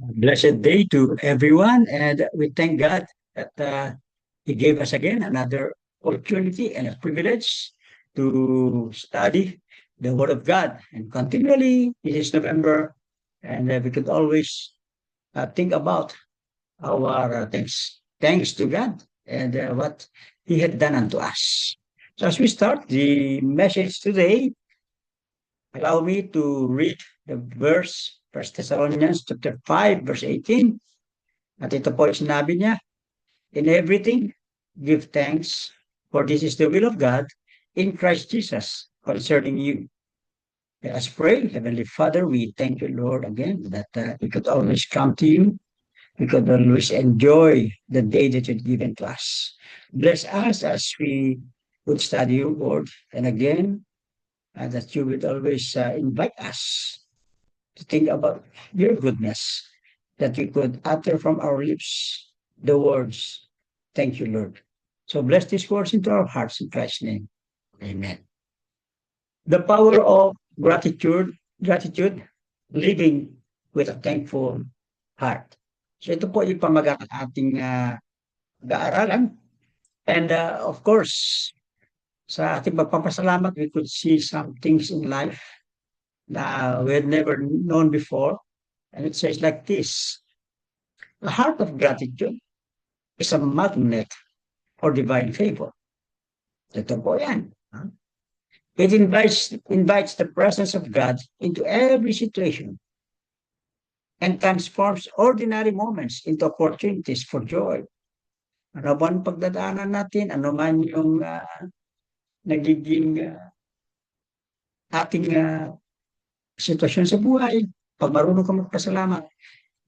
Blessed day to everyone, and we thank God that He gave us again another opportunity and a privilege to study the Word of God. And continually, it is November, and we could always think about our thanks to God and what He had done unto us. So, as we start the message today, allow me to read the verse, First Thessalonians chapter 5, verse 18. At ito po sinabi niya, in everything, give thanks, for this is the will of God in Christ Jesus concerning you. Let us pray. Heavenly Father, we thank you, Lord, again, that we could always come to you. We could always enjoy the day that you've given to us. Bless us as we would study your word. And again, that you would always invite us to think about your goodness, that we could utter from our lips the words, thank you, Lord. So bless these words into our hearts in Christ's name. Amen. The power of gratitude, living with a thankful heart. So ito po yung pamagat ating pag-aaralan. And of course, sa ating pagpapasalamat, we could see some things in life that we had never known before. And it says like this, the heart of gratitude is a magnet for divine favor. Ito po yan. It invites the presence of God into every situation and transforms ordinary moments into opportunities for joy. Ano ba ang pagdadaanan natin? Ano man yung nagiging ating sitwasyon sa buhay, pag marunong ka magpasalamat,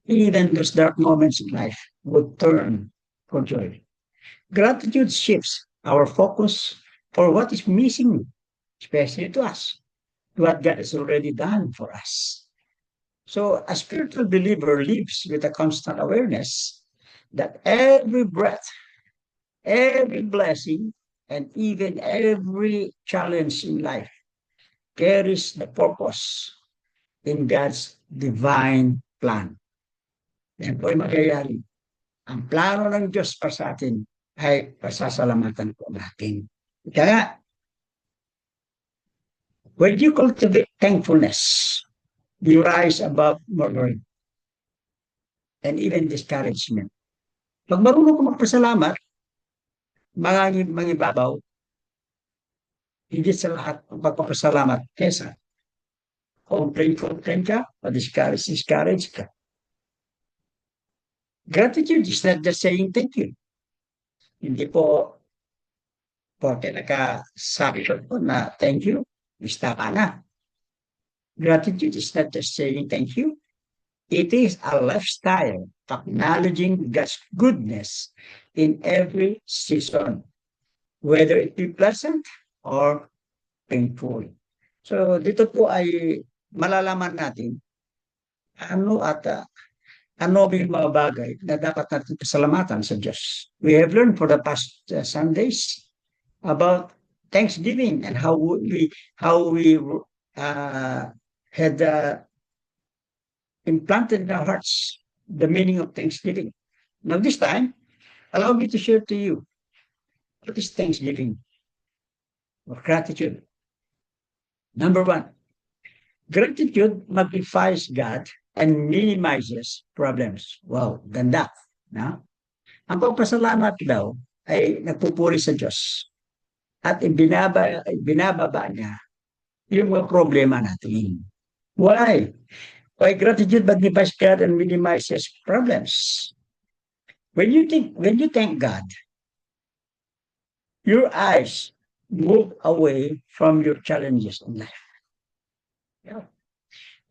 even those dark moments in life would turn for joy. Gratitude shifts our focus for what is missing, especially to us, what God has already done for us. So a spiritual believer lives with a constant awareness that every breath, every blessing, and even every challenge in life carries the purpose in God's divine plan. Yan po yung magyayari. Ang plano ng Diyos para sa atin ay pasasalamatan po natin. Kaya, when you cultivate thankfulness, you rise above murmuring and even discouragement. Pag marunong ka magpasalamat, mangibabaw, higit sa lahat ng pagpapasalamat kesa complain ka, discourage ka. Gratitude is not just saying thank you. Hindi po porque nakasabi ko po na thank you, basta ka na. Gratitude is not just saying thank you. It is a lifestyle acknowledging God's goodness in every season, whether it be pleasant or painful. So dito po ay malalaman natin ano at ano yung mga bagay na dapat natin pasalamatan sa Diyos. We have learned for the past Sundays about Thanksgiving and how we had implanted in our hearts the meaning of Thanksgiving. Now this time, allow me to share to you what is Thanksgiving or gratitude. Number one, gratitude magnifies God and minimizes problems. Wow, ganda. No? Ang pagpasalamat daw ay nagpupuri sa Diyos at binababa niya yung mga problema natin. Why? Why gratitude magnifies God and minimizes problems? When you thank God, your eyes move away from your challenges in life. Yeah.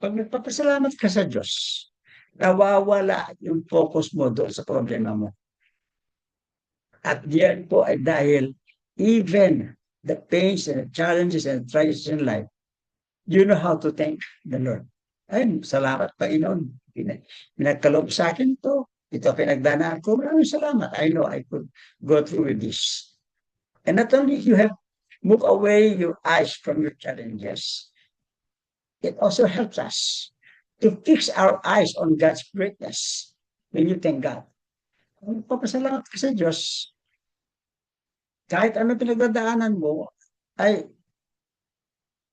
Pag nagpapasalamat ka sa Diyos, nawawala yung focus mo doon sa problema mo. At diyan po ay dahil even the pains and the challenges and trials in life, you know how to thank the Lord. Ay, salamat Panginoon. Pinagkaloob sa akin to. Ito pinagdanaan ko. Maraming salamat. I know I could go through with this. And not only you have moved away your eyes from your challenges, it also helps us to fix our eyes on God's greatness. When you thank God, kung papasalamat ka sa Diyos, kahit ano pinagdadaanan mo, ay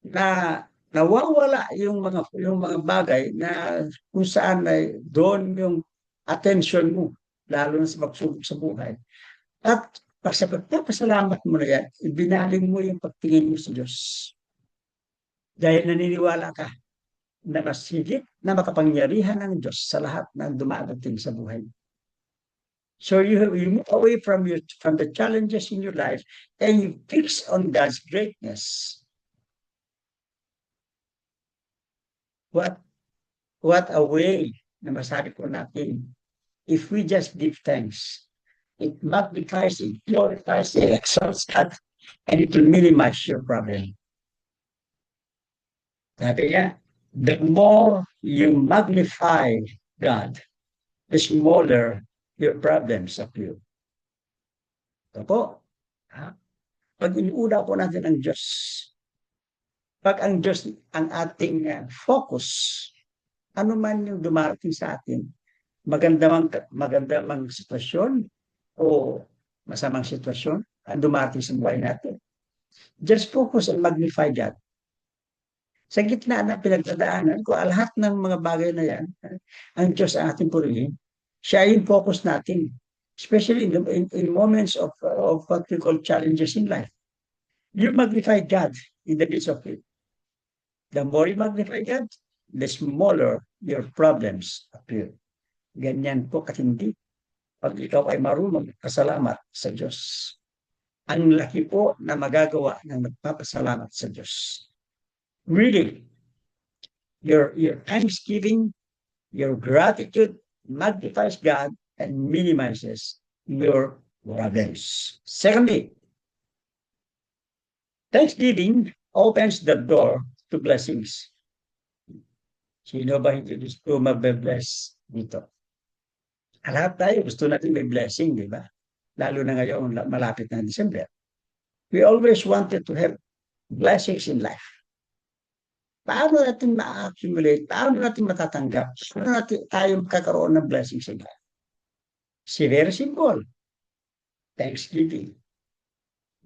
na nawawala yung mga bagay na kung saan ay doon yung attention mo, lalo na sa pagsubok sa buhay. At sa pagpapasalamat mo na yan, ibinaling mo yung pagtingin mo sa Diyos. Dahil naniniwala ka na mas higit na makapangyarihan ng Diyos sa lahat ng dumadating sa buhay. So you move away from the challenges in your life and you fix on God's greatness. What a way na masabi ko natin. If we just give thanks, it magnifies, it glorifies, it exalts God, and it will minimize your problem. Sabi niya, the more you magnify God, the smaller your problems appear. Ito po, pag inuuna po natin ang Diyos, pag ang Diyos ang ating focus, ano man yung dumarating sa atin, maganda mang sitwasyon o masamang sitwasyon ang dumarating sa buhay natin, just focus and magnify God. Sa gitna ng pinagdadaanan ko, lahat ng mga bagay na yan, ang Diyos ang ating purihin, siya yung focus natin, especially in moments of what we call challenges in life. You magnify God in the midst of it. The more you magnify God, the smaller your problems appear. Ganyan po katindi pag ikaw ay marunong magpasalamat sa Diyos. Ang laki po na magagawa ng magpapasalamat sa Diyos. Really, your thanksgiving, your gratitude magnifies God and minimizes your problems. Secondly, thanksgiving opens the door to blessings. Sino ba hindi gusto mag-bless dito? Lahat tayo gusto natin may blessing, di ba? Lalo na ngayon, malapit na December. We always wanted to have blessings in life. Paano natin ma-accumulate? Paano natin matatanggap? Paano natin tayo magkakaroon ng blessings in life? Very simple. Thanksgiving.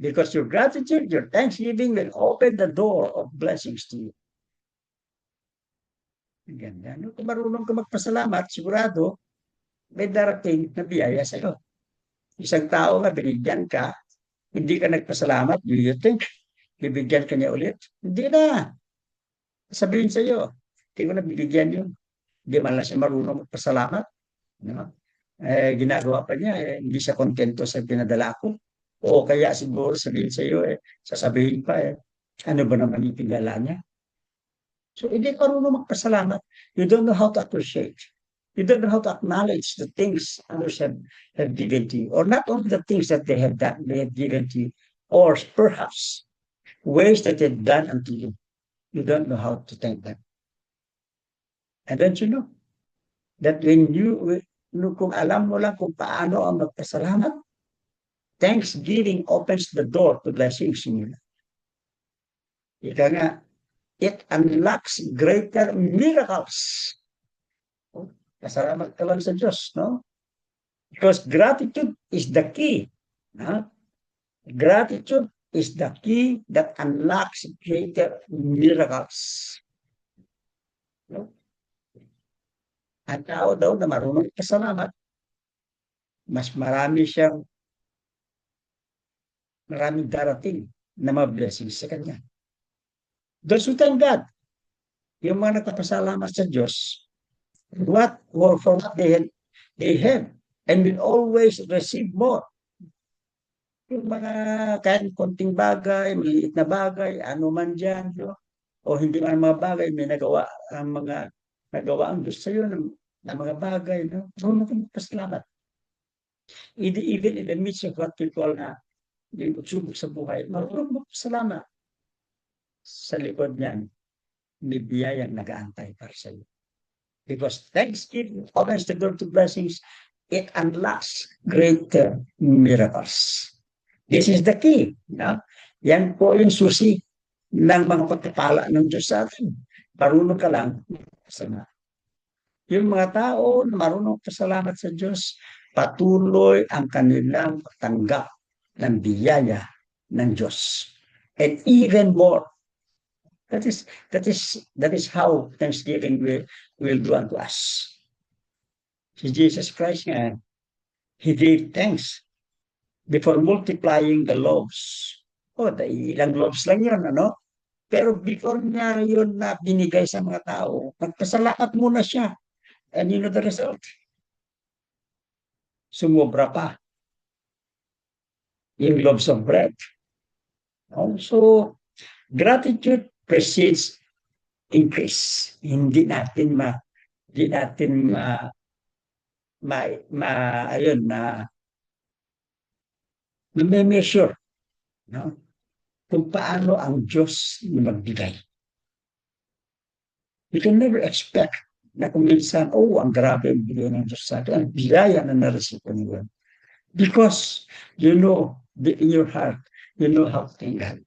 Because your gratitude, your thanksgiving will open the door of blessings to you. Ganda. No? Kung marunong ka magpasalamat, sigurado, may darating na biyaya sa'yo. Isang tao nga, binigyan ka, hindi ka nagpasalamat, do you think, bibigyan ka niya ulit? Hindi na. Sabihin sa'yo, hindi ko na bibigyan yun. Hindi man lang siya marunong magpasalamat. No? Ginagawa pa niya, hindi siya kontento sa pinadala ko. O kaya siguro sabihin sa'yo, sasabihin pa, ano ba naman yung pinadala niya? So, hindi ka marunong magpasalamat. You don't know how to appreciate. You don't know how to acknowledge the things others have given to you. Or not only the things that they have given to you, or perhaps ways that they've done unto you. You don't know how to thank them. And don't you know that kung alam mo lang kung paano ang magpasalamat, thanksgiving opens the door to blessings in you. Ika nga, it unlocks greater miracles. Pasalamat ka lang sa Diyos, no? Because gratitude is the key. No? Gratitude is the key that unlocks greater miracles. No? Ang tao daw na marunong pasalamat, mas maraming darating na mablessings sa kanya. Those who thank God, yung mga nagpapasalamat sa Diyos, for what they have, and will always receive more. Yung mga kahit konting bagay, maliit na bagay, ano man dyan, no? O hindi man mga bagay, may nagawa ang Diyos sa iyo ng mga bagay, no? Marunong kang magpasalamat. Even in the midst of what we call yung pagsubok sa buhay, marunong magpasalamat. Sa likod niyan, may biyayang nag-aantay para sa iyo. Because thanksgiving opens the door to blessings, it unlocks greater miracles. This is the key. No? Yan po yung susi ng mga pagpapala ng Diyos sa atin. Marunong ka lang. Yung mga tao na marunong pasalamat sa Diyos, patuloy ang kanilang patanggap ng biyaya ng Diyos. And even more, that is how Thanksgiving will do unto us. Si Jesus Christ nga, He gave thanks before multiplying the loaves. Ilang loaves lang yun, ano? Pero before niya yun na binigay sa mga tao, nagpasalamat muna siya. And you know the result? Sumobra pa yung loaves of bread. So, gratitude precedes increase. Hindi natin ayun, may measure, no? Kung paano ang Diyos magbigay. We can never expect na kung minsan, ang grabe ang bigay ng Diyos sa atin. Ang biyaya na naresito niyo. Because you know, in your heart, you know how to thank God.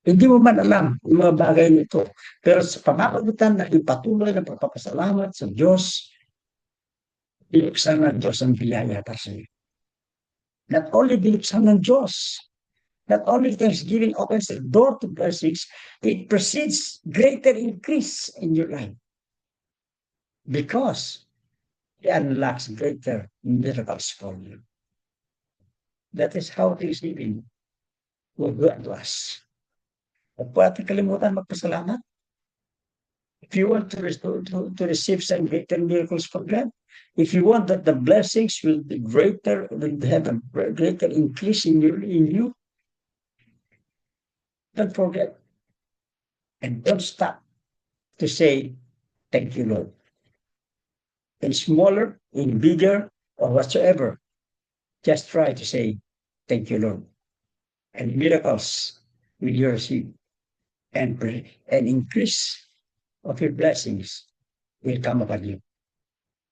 Hindi mo man alam yung mga bagay nito. Pero sa pamamagitan na ipatuloy ng pagpapasalamat sa Diyos, binuksan ng Diyos ang biyaya para sa iyo. Not only binuksan ng Diyos, not only Thanksgiving opens the door to blessings, it precedes greater increase in your life. Because it unlocks greater miracles for you. That is how Thanksgiving will do unto us. Huwag po ating kalimutan magpasalamat. If you want to receive some greater miracles from God, if you want that the blessings will be greater, will have a greater increase in you, don't forget and don't stop to say, thank you, Lord. In smaller, in bigger, or whatsoever, just try to say, thank you, Lord. And miracles will you receive. And increase of your blessings will come upon you.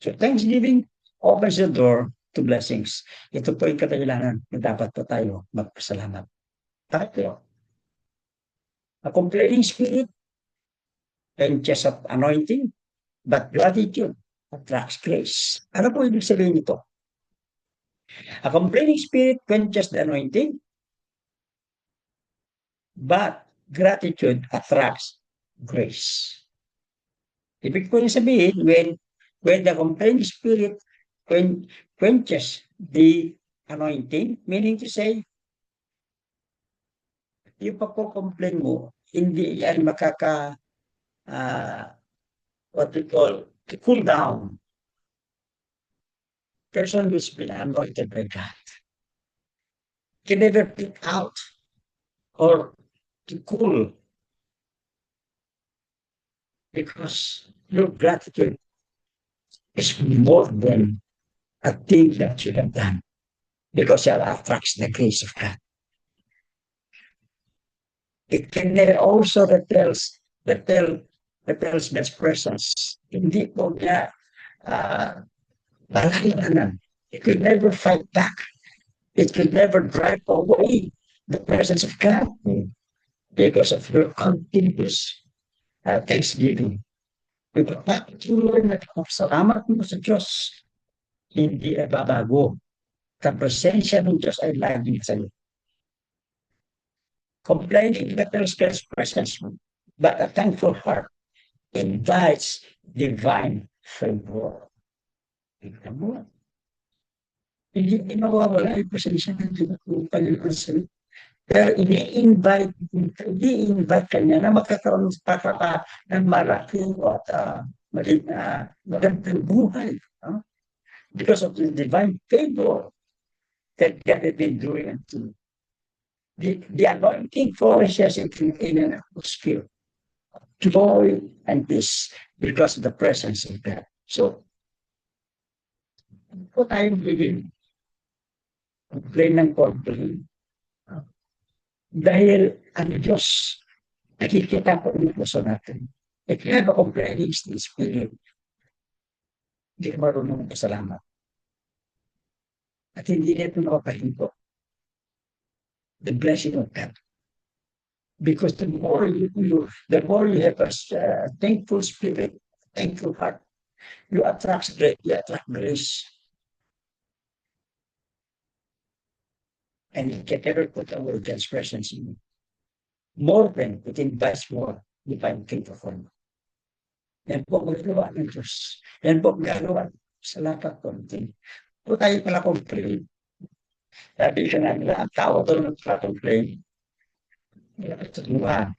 So Thanksgiving opens the door to blessings. Ito po yung kadahilanan na dapat po tayo magpasalamat. Bakit? A complaining spirit and just of anointing, but gratitude attracts grace. Ano po ibig sabihin nito? A complaining spirit quenches the anointing, but gratitude attracts grace. Ibig ko sabihin, when the complaining spirit quenches the anointing, meaning to say, yung pagko-complain mo, hindi yan what we call, to cool down. Person who's been anointed by God can never pick out or to cool, because your gratitude is more than a thing that you have done, because it attracts the grace of God. It can also repels God's presence. Hindi po niya balayanan. It could never fight back. It could never drive away the presence of God because of your continuous thanksgiving. Ipagpapatuloy na salamat mo sa Diyos, hindi ay babago. Sa presensya ng Diyos ay laging sa iyo. Complaining battles God's presence, but a thankful heart invites divine favor. Tignan mo. Hindi nawawala yung presensya ng Panginoon sa iyo. Pero ini-invite ka niya na magkakaroon ng malaking at magandang buhay. Because of the divine favor that God has been doing unto you. The anointing flourishes in an atmosphere of joy and peace because of the presence of God. So, po tayong bigyan. Complain ng complain. Dahil ang Diyos, nakikita po yung puso natin. If you have a complaining spirit, hindi ka marunong pasalamat. At hindi na ito nakapahinto. The blessing of God. Because the more you have a thankful spirit, thankful heart, you attract grace, and you can never put away God's presence in you. More than it invites more divine favor from you. Yan po ang magagawa ng Diyos. Yan po ang gagawa sa lahat ng konti. Kung tayo pala complain, sabi siya nga nila, ang tao doon nagpa-complain. Ito diba?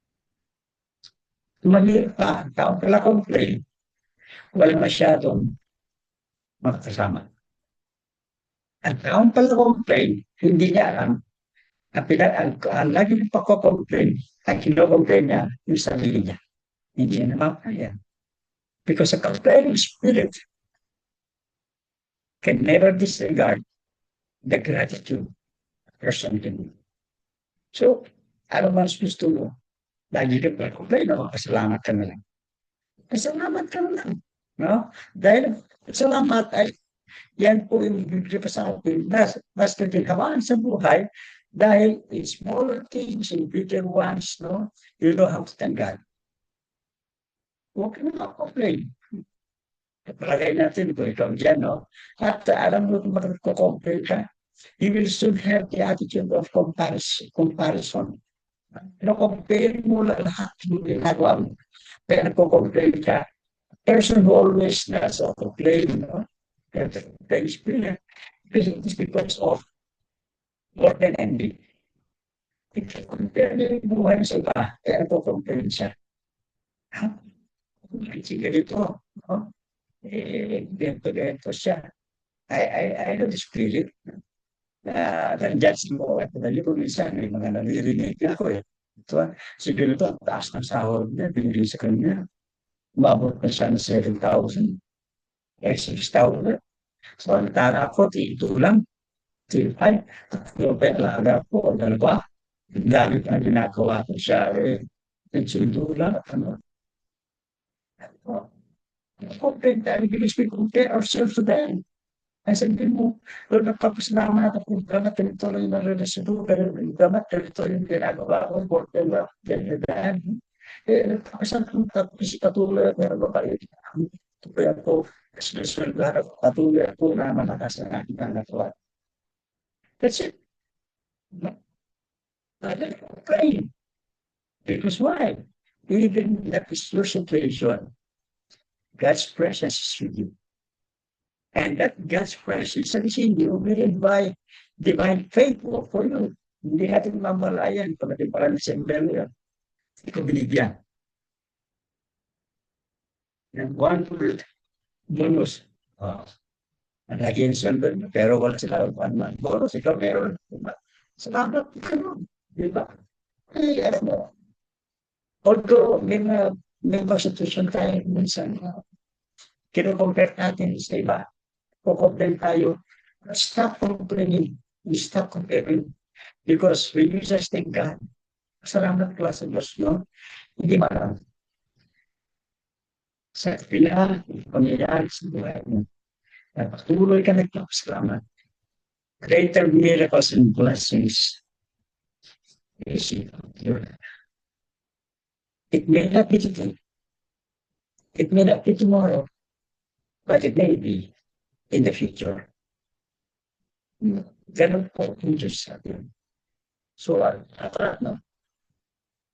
Tumahirap pa, ang tao pala complain. Wala masyadong makakasama. Ang taong pala complain, hindi niya alam. Ang lagi ng pagko-complain, ang kino-complain niya, yung sarili niya. Hindi niya naman kaya. Because a complaining spirit can never disregard the gratitude a person can do. So, ano man gusto mo, lagi ka pa complain, pasalamat ka na lang. Pasalamat ka na lang. No? Dahil salamat ay yan po yung bibigay pa sa atin. Mas nagkakamaan sa buhay dahil in smaller things, in bigger ones, no? You know how to thank God. Huwag ka na mag-complain. Palagay natin kung ikaw dyan, no? At alam mo kung magkakocomplain ka, you will soon have the attitude of comparison. Compare mo lahat yung ginagawa mo. Kaya nagko-complain ka, person who always does complain, no? The experience is because of more than envy. Compare niya yung buhay sa iba, kaya nagko-complain siya. Kasi ganito, no? Ganito siya. I know this feeling. Nandyan mo at nalito minsan, may mga naririnig ako eh. Ito, siguro ito, ang taas ng sahod niya, binili sa kanya. Umabot na siya ng 7,000, 6,000. So, ang tara ko, ito lang, 3,500. Pero pera ko, dalawa. Dahil ang ginagawa ko siya, ito lang, ano. Compare tayo, because we compare ourselves to them. Ay sabihin mo, nagpapasalamat ako, damat ganito lang yung narelasyon ko, pero damat ganito yung ginagawa ko, important na, ganyan. Nagpapasalamat ako, kasi patuloy ako, nagpapalito ako, tuloy ako, kasi nasweldahan ako, patuloy ako na malakas ang aking nagawa. That's it. Pray. Because why? Even that is your situation, God's presence is with you. And that God's presence is in you will invite divine favor for you. Hindi natin mamalayan pag natin pala ng sembelyo. Ito binigyan. And one word, bonus. Lagi yung sembelyo, pero wala sila man. Bonus, ikaw meron. Salamat ka nun. Diba? Eh, ano, although may mga situation tayo minsan, kino-compare natin sa iba. Complain tayo, stop complaining. We stop comparing. Because when you just thank God, salamat ka sa Diyos, no? Hindi marami. Sa pila, pangyayari sa buhay mo. Patuloy ka nagpapasalamat. Greater miracles and blessings. It may not be today. It may not be tomorrow. But it may be in the future. Ganun po yung Diyos sa atin. So, no?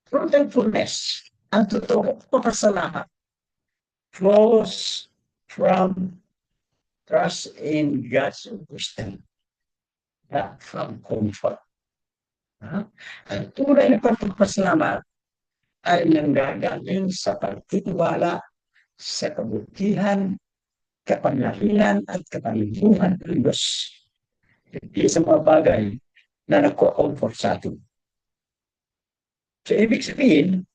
From thankfulness, ang totoo papasalamat flows from trust in God's wisdom, not from comfort. Ang tunay na pagpapasalamat ay nanggagaling sa pagtitiwala sa kabutihan, kapangyarihan at kapangyarihan ng Diyos. Hindi sa mga bagay na nagko-comfort sa atin. So, ibig sabihin,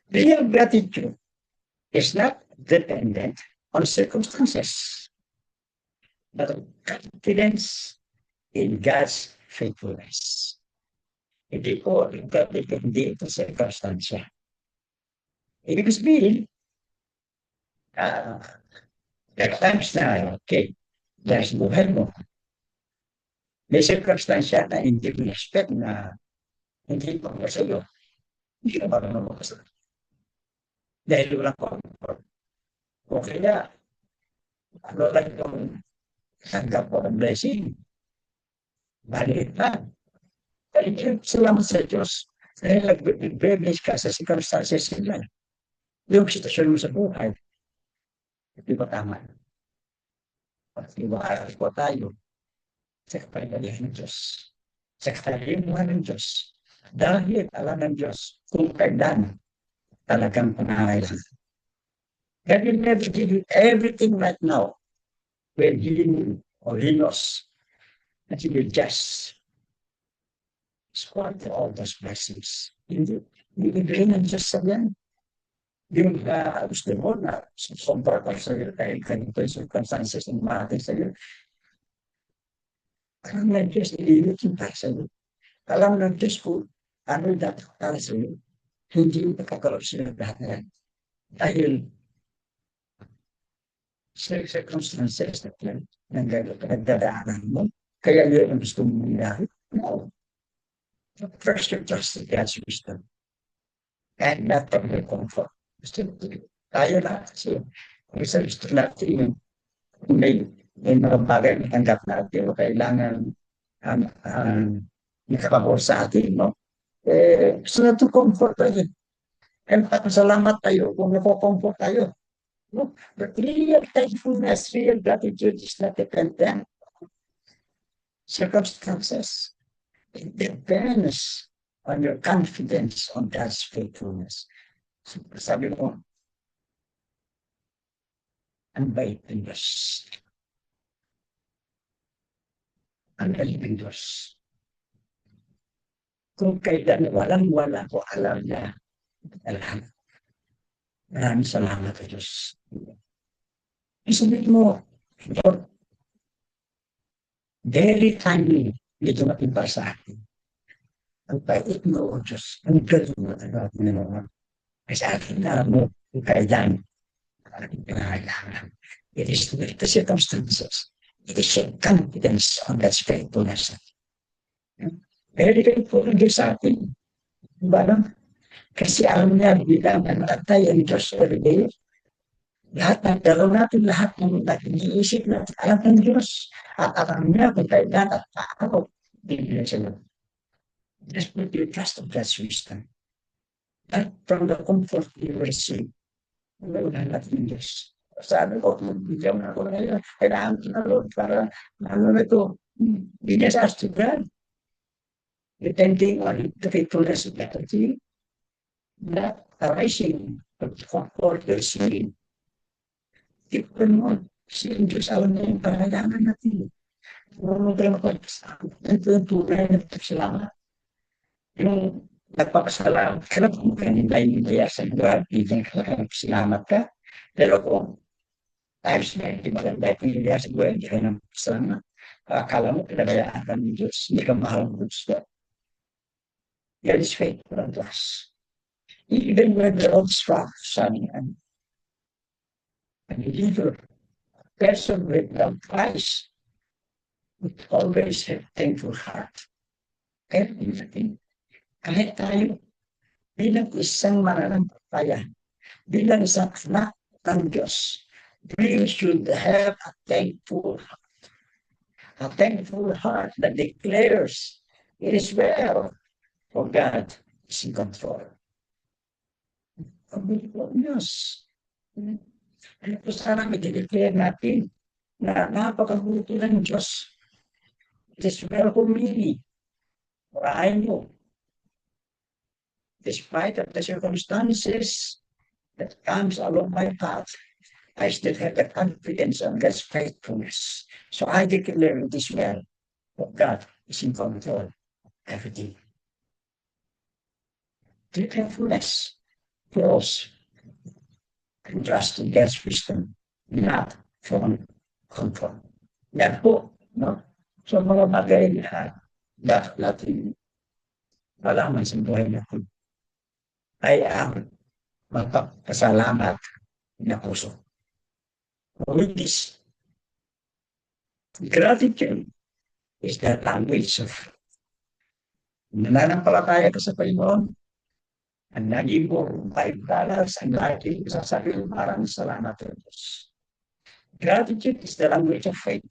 real gratitude is not dependent on circumstances, but on confidence in God's faithfulness. Hindi po depende ito sa circumstansya. Ibig sabihin, there are times na, okay, dahil sa buhay mo, may circumstansya na hindi mo expect na hindi mo sa iyo. Hindi ka marunong mo sa iyo. Dahil walang comfort. O kaya, ano lang yung tanggap ko ng blessing, maliit lang. Kaya salamat sa Diyos. Dahil nag-bless ka sa circumstances nila. Yung sitwasyon mo sa buhay, di ba tama? Di ba aral po tayo sa kapangyarihan ng Diyos? Sa katalinuhan ng Diyos. Dahil alam ng Diyos kung kailan talagang pangangailangan. God will never give you everything right now when He or He knows that He will just squander all those blessings. Hindi, ibigay ng Diyos sa yan. Yung gusto mo na susumpar ka sa iyo dahil ganito yung circumstances ng mga ating sa iyo. Alam ng Diyos, ililit yung para sa iyo. Alam ng Diyos kung ano yung dapat para sa iyo. Hindi yung nakakaroon sila lahat na yan. Dahil sa circumstances na yan, nagdadaanan mo, kaya yun ang gusto mong nangyari. No. First, you trust in God's wisdom. And not from your comfort. Gusto tayo na kasi kung isa gusto natin yung may mga bagay na tanggap natin o kailangan nakakabor sa atin, no? Gusto natin comfort tayo. And pasalamat tayo kung napo-comfort tayo. No? But real thankfulness, real gratitude is not dependent on circumstances. It depends on your confidence on God's faithfulness. So, sabi mo, ang bait ng Diyos. Ang galing ng Diyos. Kung kailan walang-wala ko, alam niya. Alam. Maraming salamat sa Diyos. Isipin mo, Lord, very timely, dito natin para sa akin. Ang bait mo, O Diyos, ang galing mo talaga, Panginoon. Kasi akin na mo, kung kailan, aking pangangailangan. It is with the circumstances. It is your confidence on God's faithfulness. Very faithful ang Diyos sa atin. Diba lang? Kasi alam niya, bilang natatay ang Diyos every day, lahat ng dalaw natin, lahat ng iniisip natin, alam ng Diyos. At alam niya kung kailan at paano bibigyan sila. Just put your trust of God's wisdom. Not from the comfort you receive. Wala natin ng Diyos. Sabi ko, bigyan na ako ngayon. Kailangan ko na Lord para ano na ito. We just ask to God. Depending on the faithfulness of that thing, not arising from the comfort you're seeing. Tipon mo, si Diyos alam na yung pangailangan natin. Kung tayo mapagpasalam, ito yung tunay na pagsalamat. Yung nagpapasalamat ka na kung kanina yung kaya sa God, bigyan ka na salamat ka. Pero kung times na hindi maganda yung kaya sa God, hindi ka na salamat. Akala mo, pinabayaan ka ng Diyos, hindi ka mahal ng Diyos. God is faithful unto us. Even when we're all struck, son, and a believer, a person with Christ, would always have thankful heart. Everything. Kahit tayo, bilang isang mananampalataya, bilang isang anak ng Diyos, we should have a thankful heart that declares it is well, for God is in control. Ang bilang Diyos. Ano po sana i-declare natin na napakabuti ng Diyos. It is well for me, for I know, despite of the circumstances that comes along my path, I still have the confidence on God's faithfulness. So I declare it is well, for God is in control of everything. The faithfulness flows and trust in God's wisdom, not from control. Yan po, no? So mga bagay na dapat natin malaman sa buhay natin ay ang magpapasalamat na puso. With this, gratitude is the language of nananampalataya ka sa Panginoon. Ang lagi mo $5, ang lagi mo sasabihin, maraming salamat to Diyos. Gratitude is the language of faith.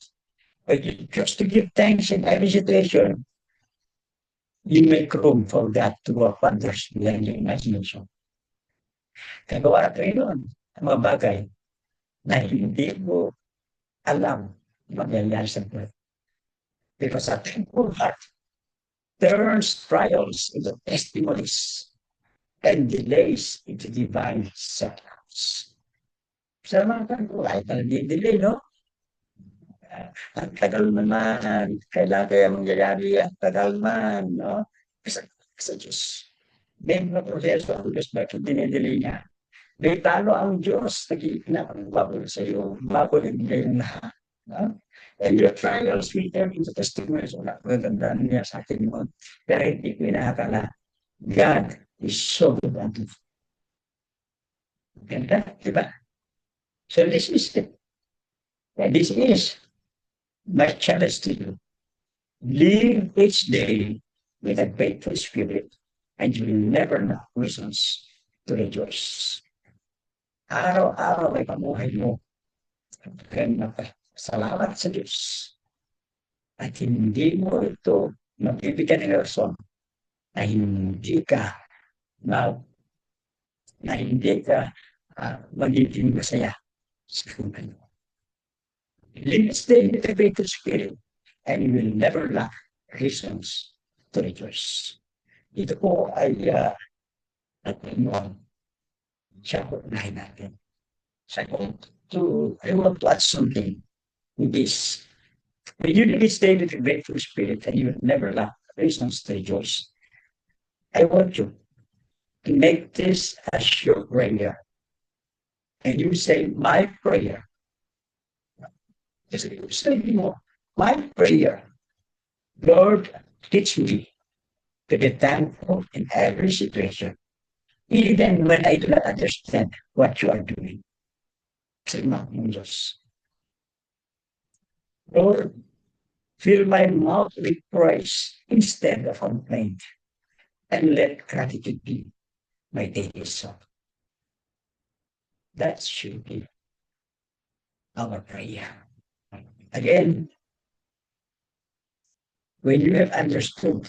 When you just to give thanks in every situation, you make room for God to work wonders beyond your imagination. Kagawa natin yun, ang mga bagay na hindi mo alam mangyayari sa buhay. Because a thankful heart turns trials into testimonies and delays into divine setups. Sa mga thankful, kahit na delay, no? Ang tagal naman, kailan kaya mangyayari, ang tagal man, no? Sa Diyos. May mga proseso ang Diyos, bakit dinidelay niya? May talo ang Diyos, nag-iinapagbabaw sa iyo, bago nagbilay ng lahat. No? And your trials will turn into testimonies. Wala ko nagandaan niya sa akin mo. Pero hindi ko inakala. God is so good unto you. Ganda, di ba? So this is it. And this is my challenge to you. Live each day with a grateful spirit, and you will never know reasons to rejoice. Araw-araw ay pamuhay mo. Kaya salamat sa Diyos. At hindi mo ito magbibigyan ng rason na hindi ka magiging masaya sa buhay mo. Live stay with a grateful spirit, and you will never lack reasons to rejoice. Ito po ay ating siya po unahin natin. So I want to add something with this. When you live stay with a grateful spirit, and you will never lack reasons to rejoice, I want you to make this as your prayer. And you say, my prayer. Just say more, my prayer. Lord, teach me to be thankful in every situation, even when I do not understand what you are doing. Say, Diyos. Lord, fill my mouth with praise instead of complaint, and let gratitude be my daily song. That should be our prayer. Again, when you have understood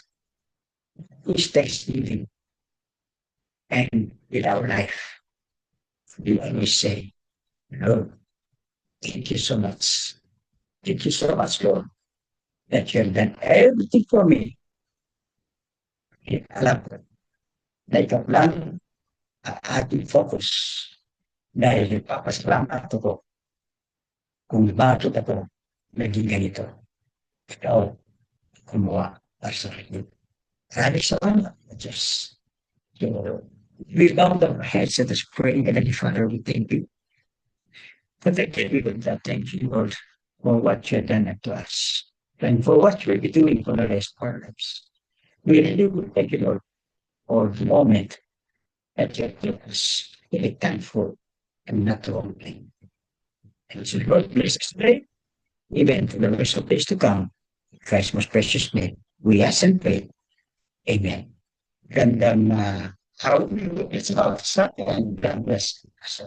each Thanksgiving and in our life, you always say, Lord, thank you so much. Thank you so much, Lord, that you have done everything for me. Alam ko, na ikaw lang ang ating focus dahil nagpapasalamat ako kung bakit ako naging ganito. Ikaw, kumuha para sa akin. Maraming salamat, Diyos. We bow our heads and us praying, Heavenly Father, we thank you. For the day of that, thank you, Lord, for what you have done to us, and for what you will be doing for the rest of our lives. We really will thank you, Lord, for the moment that you have given us to be thankful and not to complain. And so, Lord, bless us today, even for the rest of days to come. In Christ's most precious name, we ask and pray. Amen. Gandang araw, it's about sa and God bless us.